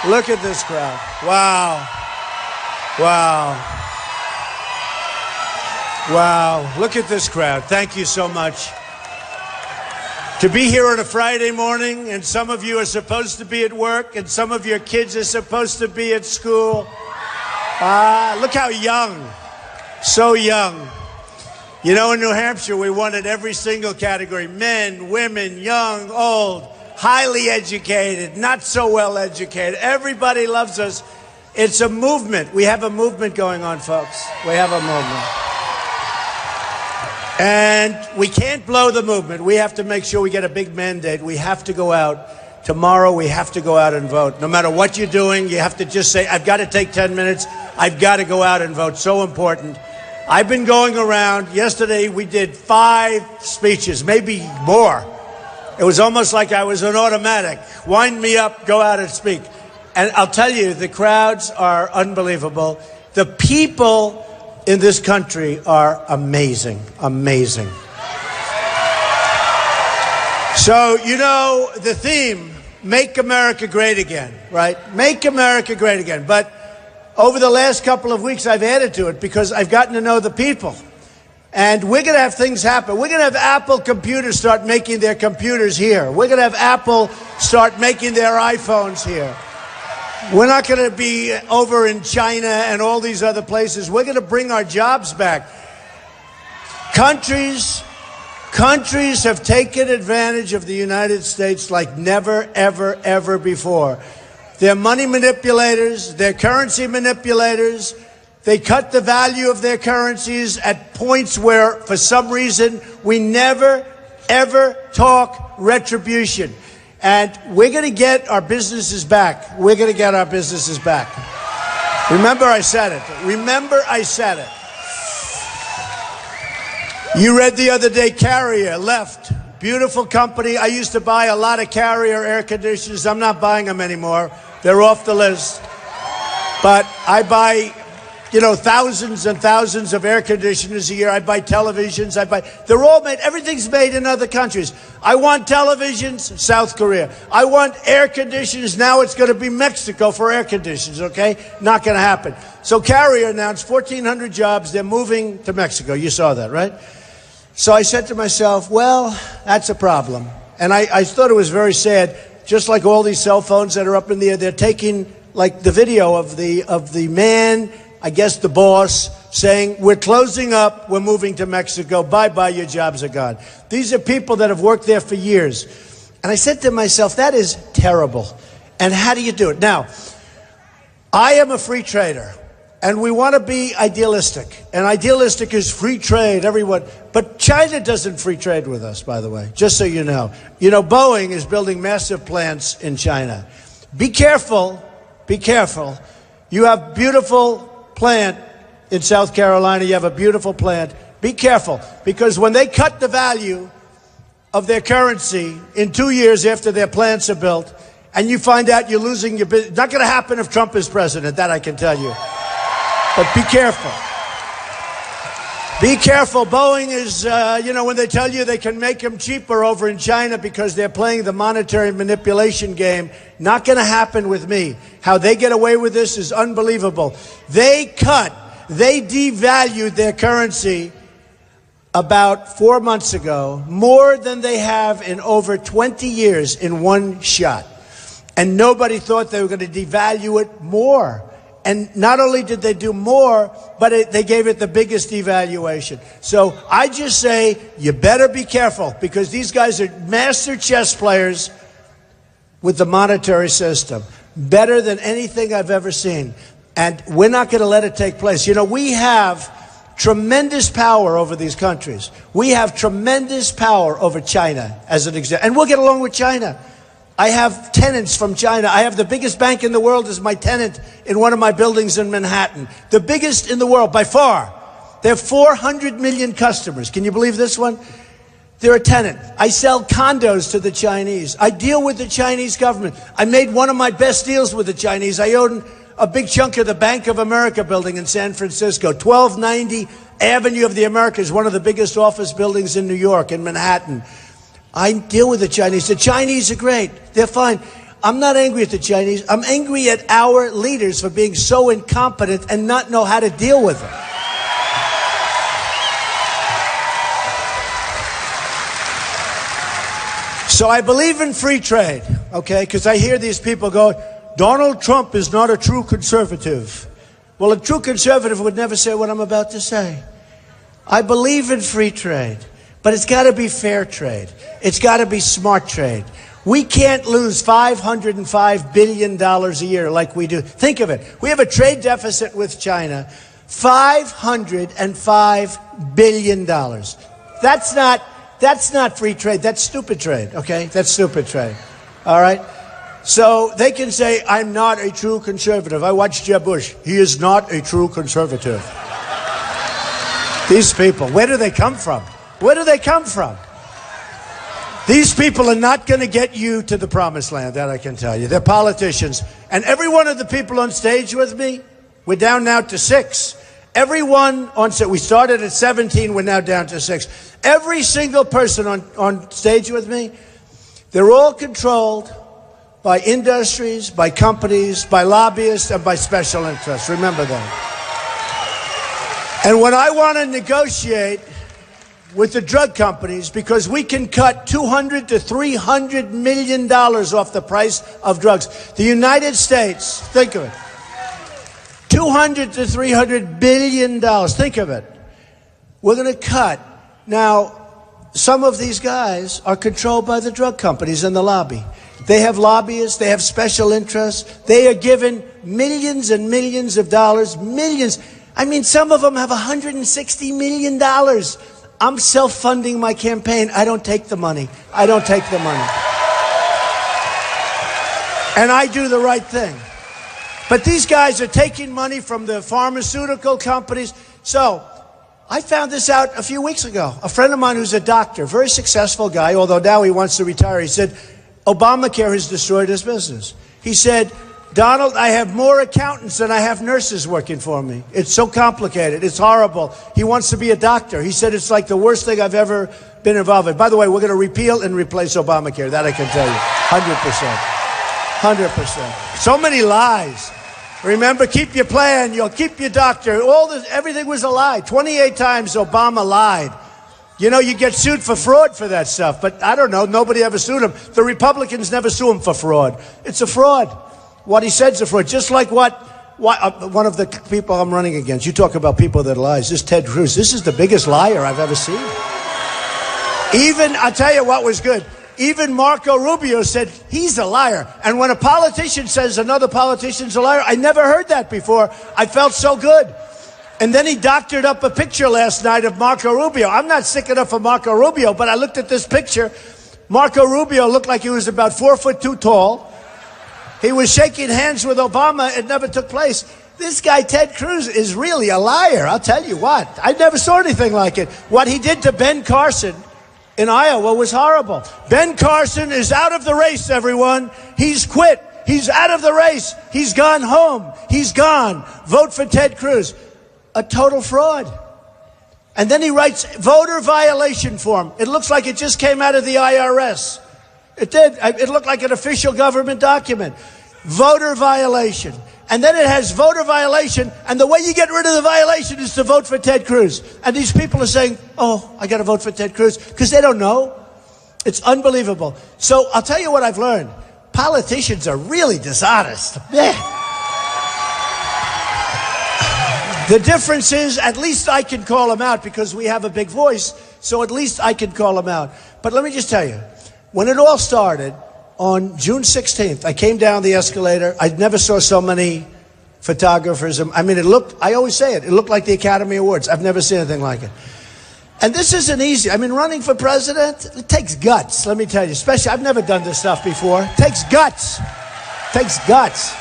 Look at this crowd. Wow. Wow. Wow. Look at this crowd. Thank you so much. To be here on a Friday morning, and some of you are supposed to be at work, and some of your kids are supposed to be at school. Look how young. So young. You know, in New Hampshire, we won in every single category. Men, women, young, old, highly educated, not so well educated. Everybody loves us. It's a movement. We have a movement going on, folks. We have a movement. And we can't blow the movement. We have to make sure we get a big mandate. We have to go out. Tomorrow, we have to go out and vote. No matter what you're doing, you have to just say, I've got to take 10 minutes. I've got to go out and vote. So important. I've been going around. Yesterday, we did 5 speeches, maybe more. It was almost like I was an automatic. Wind me up, go out and speak. And I'll tell you, the crowds are unbelievable. The people in this country are amazing, amazing. So, you know, the theme, Make America Great Again, right? Make America Great Again. But over the last couple of weeks, I've added to it because I've gotten to know the people. And we're going to have things happen. We're going to have Apple computers start making their computers here. We're going to have Apple start making their iPhones here. We're not going to be over in China and all these other places. We're going to bring our jobs back. Countries have taken advantage of the United States like never, ever, ever before. They're money manipulators. They're currency manipulators. They cut the value of their currencies at points where, for some reason, we never, ever talk retribution. And we're going to get our businesses back. We're going to get our businesses back. Remember I said it. Remember I said it. You read the other day, Carrier left. Beautiful company. I used to buy a lot of Carrier air conditioners. I'm not buying them anymore. They're off the list. But I buy, you know, thousands and thousands of air conditioners a year. I buy televisions. They're all made. Everything's made in other countries. I want televisions, South Korea. I want air conditioners. Now it's going to be Mexico for air conditioners, okay? Not going to happen. So Carrier announced 1,400 jobs. They're moving to Mexico. You saw that, right? So I said to myself, well, that's a problem. And I thought it was very sad. Just like all these cell phones that are up in the air, they're taking like the video of the man, I guess the boss, saying, we're closing up, we're moving to Mexico, bye-bye, your jobs are gone. These are people that have worked there for years. And I said to myself, that is terrible. And how do you do it? Now, I am a free trader, and we want to be idealistic. And idealistic is free trade, everyone. But China doesn't free trade with us, by the way, just so you know. You know, Boeing is building massive plants in China. Be careful, be careful. You have beautiful plant in South Carolina. You have a beautiful plant. Be careful, because when they cut the value of their currency in 2 years after their plants are built, and you find out you're losing your business, not going to happen if Trump is president, that I can tell you. But be careful. Be careful. Boeing is, you know, when they tell you they can make them cheaper over in China because they're playing the monetary manipulation game, not going to happen with me. How they get away with this is unbelievable. They devalued their currency about 4 months ago, more than they have in over 20 years in one shot. And nobody thought they were going to devalue it more. And not only did they do more, but they gave it the biggest devaluation. So I just say, you better be careful, because these guys are master chess players with the monetary system. Better than anything I've ever seen. And we're not going to let it take place. You know, we have tremendous power over these countries. We have tremendous power over China, as an example. And we'll get along with China. I have tenants from China. I have the biggest bank in the world as my tenant in one of my buildings in Manhattan. The biggest in the world, by far. They have 400 million customers. Can you believe this one? They're a tenant. I sell condos to the Chinese. I deal with the Chinese government. I made one of my best deals with the Chinese. I own a big chunk of the Bank of America building in San Francisco. 1290 Avenue of the Americas, one of the biggest office buildings in New York, in Manhattan. I deal with the Chinese. The Chinese are great. They're fine. I'm not angry at the Chinese. I'm angry at our leaders for being so incompetent and not know how to deal with them. So I believe in free trade, okay? Because I hear these people go, Donald Trump is not a true conservative. Well, a true conservative would never say what I'm about to say. I believe in free trade, but it's got to be fair trade. It's got to be smart trade. We can't lose $505 billion a year like we do. Think of it. We have a trade deficit with China, $505 billion. That's not free trade. That's stupid trade, okay? That's stupid trade, all right? So they can say, I'm not a true conservative. I watched Jeb Bush. He is not a true conservative. These people, where do they come from? Where do they come from? These people are not going to get you to the promised land, that I can tell you. They're politicians. And every one of the people on stage with me, we're down now to 6. Everyone on stage, we started at 17, we're now down to 6. Every single person on stage with me, they're all controlled by industries, by companies, by lobbyists, and by special interests. Remember that. And when I want to negotiate with the drug companies, because we can cut $200 to $300 million off the price of drugs. The United States, think of it, $200 to $300 billion. Think of it. We're going to cut. Now, some of these guys are controlled by the drug companies and the lobby. They have lobbyists. They have special interests. They are given millions and millions of dollars, millions. I mean, some of them have $160 million. I'm self-funding my campaign. I don't take the money. I don't take the money. And I do the right thing. But these guys are taking money from the pharmaceutical companies. So I found this out a few weeks ago. A friend of mine who's a doctor, very successful guy, although now he wants to retire, he said, Obamacare has destroyed his business. He said, Donald, I have more accountants than I have nurses working for me. It's so complicated. It's horrible. He wants to be a doctor. He said it's like the worst thing I've ever been involved in. By the way, we're going to repeal and replace Obamacare. That I can tell you. 100%. 100%. So many lies. Remember, keep your plan. You'll keep your doctor. Everything was a lie. 28 times Obama lied. You know, you get sued for fraud for that stuff. But I don't know. Nobody ever sued him. The Republicans never sue him for fraud. It's a fraud. What he said's a fraud. Just like one of the people I'm running against. You talk about people that lies. This Ted Cruz. This is the biggest liar I've ever seen. Even, I'll tell you what was good. Even Marco Rubio said he's a liar. And when a politician says another politician's a liar, I never heard that before. I felt so good. And then he doctored up a picture last night of Marco Rubio. I'm not sick enough for Marco Rubio, but I looked at this picture. Marco Rubio looked like he was about 4'2" tall. He was shaking hands with Obama. It never took place. This guy, Ted Cruz, is really a liar. I'll tell you what. I never saw anything like it. What he did to Ben Carson in Iowa was horrible. Ben Carson is out of the race, everyone. He's quit. He's out of the race. He's gone home. He's gone. Vote for Ted Cruz. A total fraud. And then he writes voter violation form. It looks like it just came out of the IRS. It did. It looked like an official government document. Voter violation. And then it has voter violation, and the way you get rid of the violation is to vote for Ted Cruz. And these people are saying, oh, I got to vote for Ted Cruz, because they don't know. It's unbelievable. So I'll tell you what I've learned. Politicians are really dishonest. Yeah. The difference is, at least I can call them out because we have a big voice, so at least I can call them out. But let me just tell you, when it all started, on June 16th, I came down the escalator. I never saw so many photographers. I mean, I always say it looked like the Academy Awards. I've never seen anything like it. And this isn't easy. I mean, running for president, it takes guts, let me tell you. Especially, I've never done this stuff before. It takes guts. It takes guts.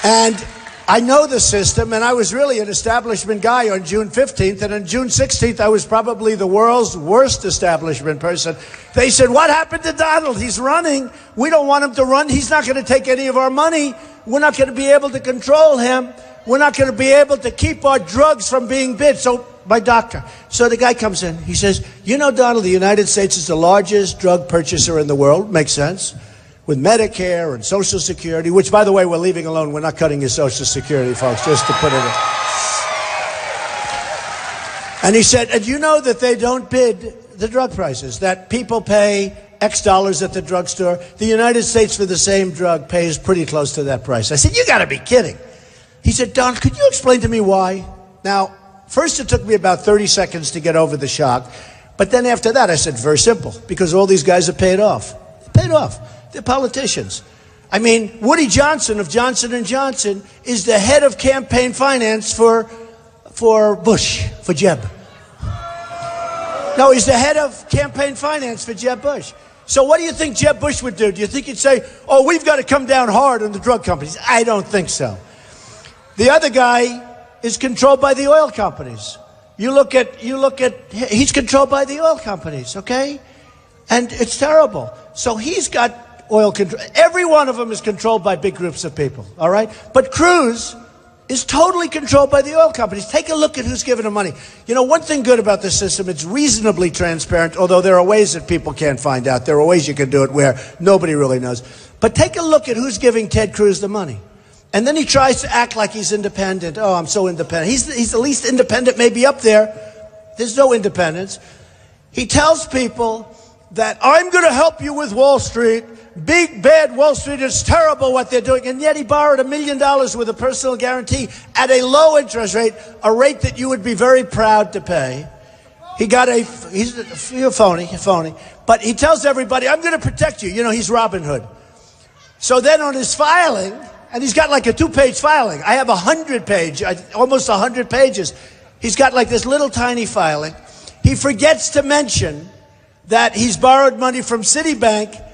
And I know the system, and I was really an establishment guy on June 15th, and on June 16th, I was probably the world's worst establishment person. They said, what happened to Donald? He's running. We don't want him to run. He's not going to take any of our money. We're not going to be able to control him. We're not going to be able to keep our drugs from being bid. So my doctor. So the guy comes in. He says, you know, Donald, the United States is the largest drug purchaser in the world. Makes sense. with Medicare and Social Security, which, by the way, we're leaving alone. We're not cutting your Social Security, folks, just to put it in. And he said, and you know that they don't bid the drug prices, that people pay X dollars at the drugstore. The United States for the same drug pays pretty close to that price. I said, you got to be kidding. He said, Don, could you explain to me why? Now, first it took me about 30 seconds to get over the shock. But then after that, I said, very simple, because all these guys are paid off. They're paid off. They're politicians. I mean, Woody Johnson of Johnson & Johnson is the head of campaign finance for Bush, for Jeb. No, he's the head of campaign finance for Jeb Bush. So what do you think Jeb Bush would do? Do you think he'd say, oh, we've got to come down hard on the drug companies? I don't think so. The other guy is controlled by the oil companies. You look at, he's controlled by the oil companies, okay? And it's terrible. So he's got oil control. Every one of them is controlled by big groups of people, all right? But Cruz is totally controlled by the oil companies. Take a look at who's giving them money. You know, one thing good about this system, it's reasonably transparent, although there are ways that people can't find out. There are ways you can do it where nobody really knows. But take a look at who's giving Ted Cruz the money. And then he tries to act like he's independent. Oh, I'm so independent. He's the least independent maybe up there. There's no independence. He tells people that I'm going to help you with Wall Street. Big, bad Wall Street is terrible what they're doing. And yet he borrowed $1 million with a personal guarantee at a low interest rate, a rate that you would be very proud to pay. He's a phony. But he tells everybody, I'm going to protect you. You know, he's Robin Hood. So then on his filing, and he's got like a 2-page filing. I have 100-page, almost 100 pages. He's got like this little tiny filing. He forgets to mention that he's borrowed money from Citibank,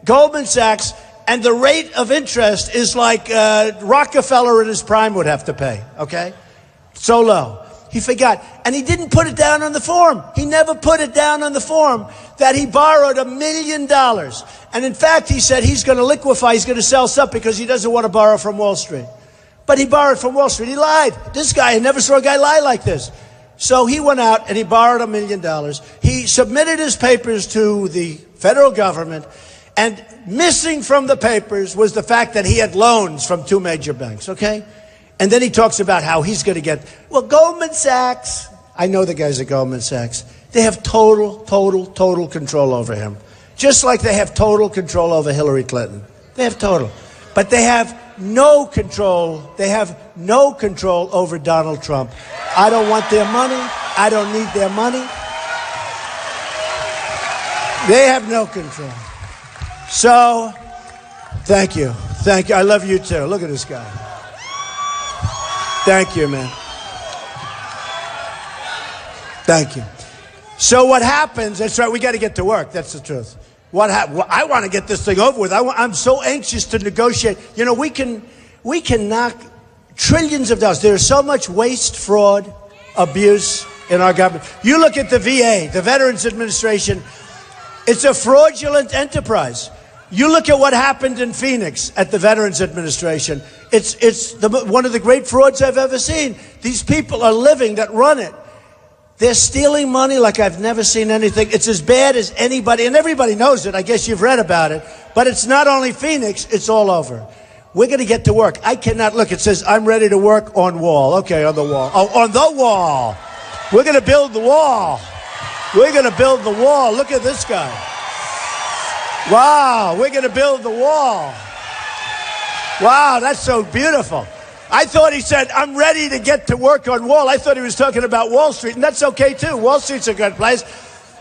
Goldman Sachs, and the rate of interest is like Rockefeller in his prime would have to pay, okay? So low. He forgot. And he didn't put it down on the form. He never put it down on the form that he borrowed $1 million. And in fact, he said he's going to liquefy, he's going to sell stuff because he doesn't want to borrow from Wall Street. But he borrowed from Wall Street. He lied. This guy, I never saw a guy lie like this. So he went out and he borrowed $1 million. He submitted his papers to the federal government. And missing from the papers was the fact that he had loans from 2 major banks, okay? And then he talks about how he's going to get, well, Goldman Sachs, I know the guys at Goldman Sachs, they have total control over him. Just like they have total control over Hillary Clinton. They have total. But they have no control. They have no control over Donald Trump. I don't want their money. I don't need their money. They have no control. So, thank you. Thank you. I love you too. Look at this guy. Thank you, man. Thank you. So what happens, that's right, we got to get to work. That's the truth. I want to get this thing over with. I'm so anxious to negotiate. You know, we can knock trillions of dollars. There's so much waste, fraud, abuse in our government. You look at the VA, the Veterans Administration, it's a fraudulent enterprise. You look at what happened in Phoenix at the Veterans Administration. It's one of the great frauds I've ever seen. These people are living that run it. They're stealing money like I've never seen anything. It's as bad as anybody, and everybody knows it. I guess you've read about it. But it's not only Phoenix, it's all over. We're going to get to work. I cannot look. It says, I'm ready to work on wall. Okay, on the wall. Oh, on the wall. We're going to build the wall. We're going to build the wall. Look at this guy. Wow, we're going to build the wall. Wow, that's so beautiful. I thought he said, I'm ready to get to work on wall. I thought he was talking about Wall Street, and that's okay too. Wall Street's a good place.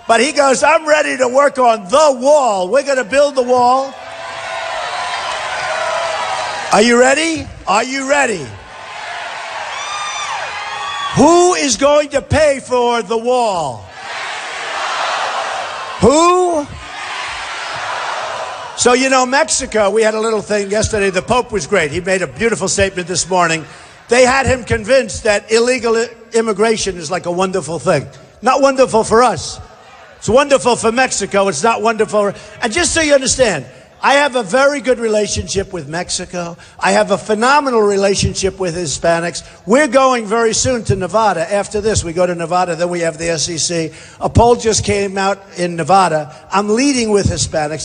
But he goes, I'm ready to work on the wall. We're going to build the wall. Are you ready? Are you ready? Who is going to pay for the wall? Who? So, you know, Mexico, we had a little thing yesterday. The Pope was great. He made a beautiful statement this morning. They had him convinced that illegal immigration is like a wonderful thing. Not wonderful for us. It's wonderful for Mexico. It's not wonderful. And just so you understand, I have a very good relationship with Mexico. I have a phenomenal relationship with Hispanics. We're going very soon to Nevada. After this, we go to Nevada, then we have the SEC. A poll just came out in Nevada. I'm leading with Hispanics.